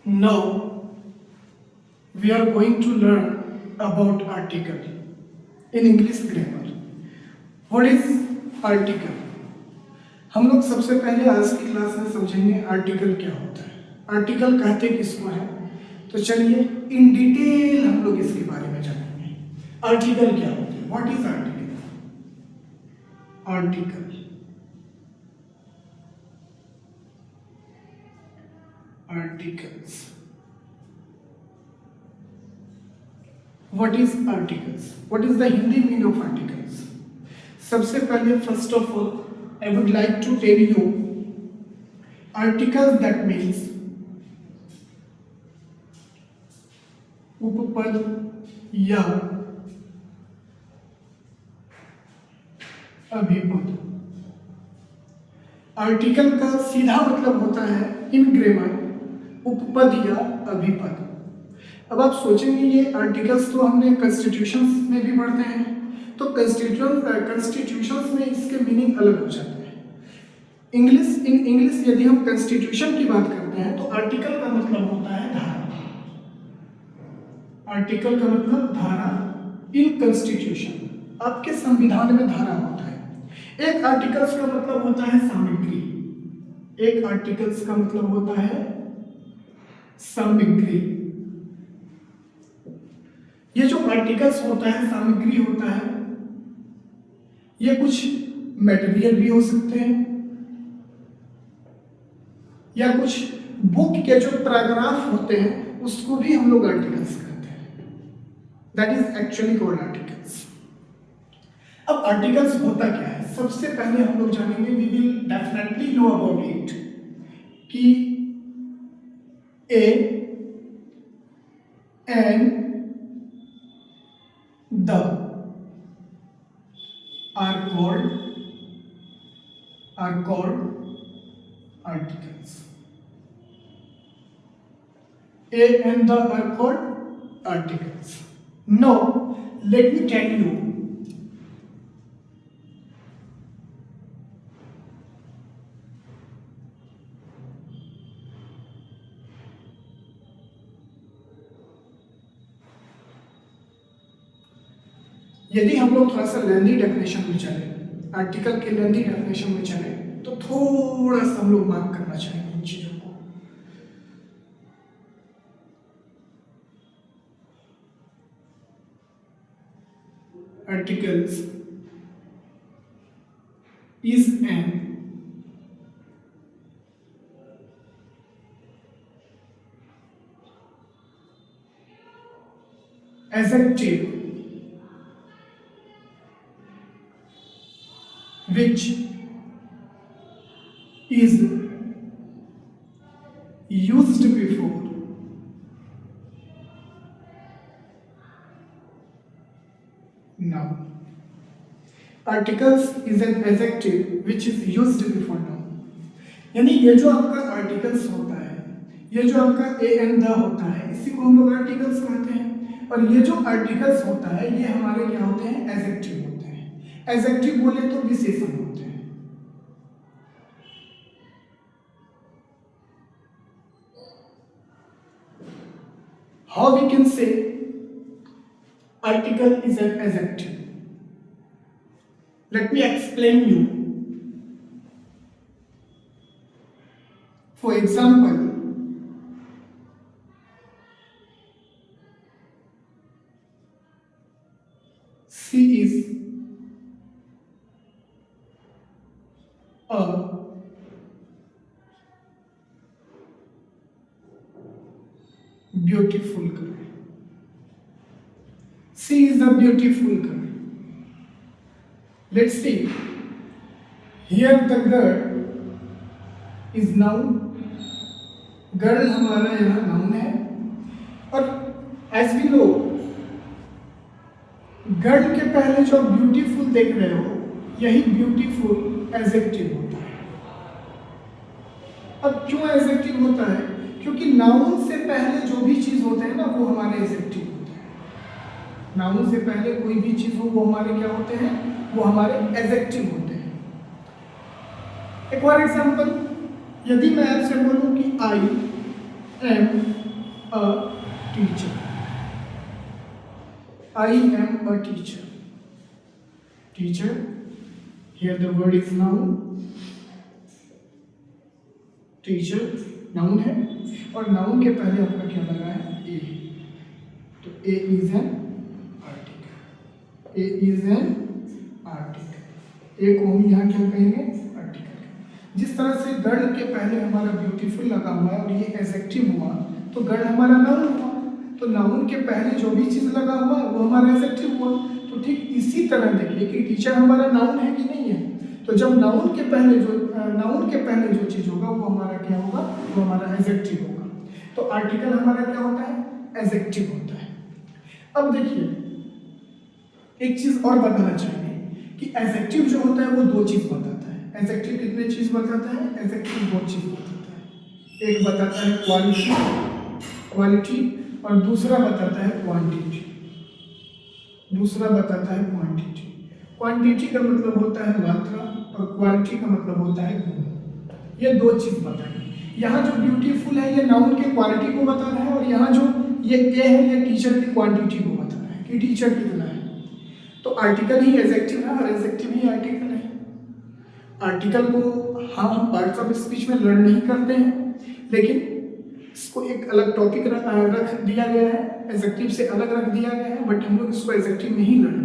Now we are going to learn about article in English grammar. What is article? हम लोग सबसे पहले आज की क्लास में समझेंगे आर्टिकल क्या होता है, आर्टिकल कहते किसको है। तो चलिए इन डिटेल हम लोग इसके बारे में जानेंगे। आर्टिकल क्या होता है, what is article? Article articles. What is articles? What is the Hindi meaning of articles? सबसे पहले first of all I would like to tell you articles, that means उपपद या अभिपद। आर्टिकल का सीधा मतलब होता है इन ग्रामर उपपद या अभिपद। अब आप सोचेंगे ये आर्टिकल्स तो हमने कॉन्स्टिट्यूशंस में भी पढ़ते हैं, तो कॉन्स्टिट्यूशंस में इसके मीनिंग अलग हो जाते हैं। इन इंग्लिश यदि हम कॉन्स्टिट्यूशन की बात करते हैं तो आर्टिकल का मतलब होता है धारा। आर्टिकल का मतलब धारा। इन कॉन्स्टिट्यूशन आपके संविधान में धारा होता है। एक आर्टिकल्स का मतलब होता है सामग्री। एक आर्टिकल्स का मतलब होता है सामग्री। ये जो आर्टिकल्स होता है, सामग्री होता है, ये कुछ मटेरियल भी हो सकते हैं या कुछ बुक के जो पैराग्राफ होते हैं उसको भी हम लोग आर्टिकल्स कहते हैं। That is actually called articles. अब आर्टिकल्स होता क्या है, सबसे पहले हम लोग जानेंगे, we will definitely know about it कि a and the are called articles. A and the are called articles. Now let me tell you यदि हम लोग थोड़ा सा लेंथी डेफिनेशन में चले, आर्टिकल के लेंथी डेफिनेशन में चले, तो थोड़ा सा हम लोग मार्क करना चाहेंगे इन चीजों को। Articles is an adjective which is used before noun. Articles is an adjective which is used before noun. यानी ये जो आपका आर्टिकल्स होता है, ये जो आपका ए एंड द होता है, इसी को हम लोग आर्टिकल्स कहते हैं। और ये जो आर्टिकल्स होता है ये हमारे क्या होते हैं, एडजेक्टिव होते हैं। एडजेक्टिव बोले तो विशेषण होते हैं। How we can say article is an adjective? Let me explain you. For example, she is a beautiful girl. She is a beautiful girl. Let's see. Here the girl is noun. Girl हमारा यहाँ noun है। और as we know, girl के पहले जो beautiful देख रहे हो, यही ब्यूटीफुल एडजेक्टिव होता है। अब क्यों एडजेक्टिव होता है? क्योंकि नाउन से पहले जो भी चीज होते हैं ना वो हमारे एडजेक्टिव होते हैं। नाउन से पहले कोई भी चीज हो वो हमारे क्या होते हैं, वो हमारे एडजेक्टिव होते हैं। एक और एग्जांपल, यदि मैं आपसे बोलूं कि आई am a teacher. I am a teacher. Teacher. Here the word is noun. Teacher noun है और नाउन के पहले आपका क्या लगा है? ए. तो a is an article. A is an article. A को हम यहाँ क्या कहेंगे? आर्टिकल. जिस तरह से गण के पहले हमारा ब्यूटीफुल लगा हुआ है और ये एडजेक्टिव हुआ तो गण हमारा नाउन हुआ. तो नाउन के पहले जो भी चीज़ लगा हुआ है वो हमारा एडजेक्टिव हुआ. तो ठीक इसी तरह देखिए कि टीचर हमारा नाउन है कि नहीं है. तो जब नाउन के पहले जो चीज़ होगा वो हमारा क्या होगा? वो हमारा एडजेक्टिव होगा. तो आर्टिकल हमारा क्या होता है? एडजेक्टिव होता है. अब देखिए एक चीज़ और बताना चाहिए कि एडजेक्टिव जो होता है वो दो चीज़ बताता है. एडजेक्टिव कितने चीज़ बताता है? एडजेक्टिव दो चीज़ बताता है. एक बताता है क्वालिटी और दूसरा बताता है क्वांटिटी. क्वांटिटी का मतलब होता है मात्रा और क्वालिटी का मतलब होता है गुण. ये दो चीज बताएंगे. यहाँ जो ब्यूटीफुल है ये नाउन के क्वालिटी को बता रहा है और यहाँ जो ये ए है ये टीचर की क्वांटिटी को बता रहा है कि टीचर कितना है. तो आर्टिकल ही एडजेक्टिव है और एडजेक्टिव ही आर्टिकल है. आर्टिकल को हम पार्ट्स ऑफ स्पीच में लर्न नहीं करते हैं लेकिन इसको एक अलग टॉपिक रख दिया गया है. एडजेक्टिव से अलग रख दिया गया है बट हम लोग इसको एडजेक्टिव में ही लर्न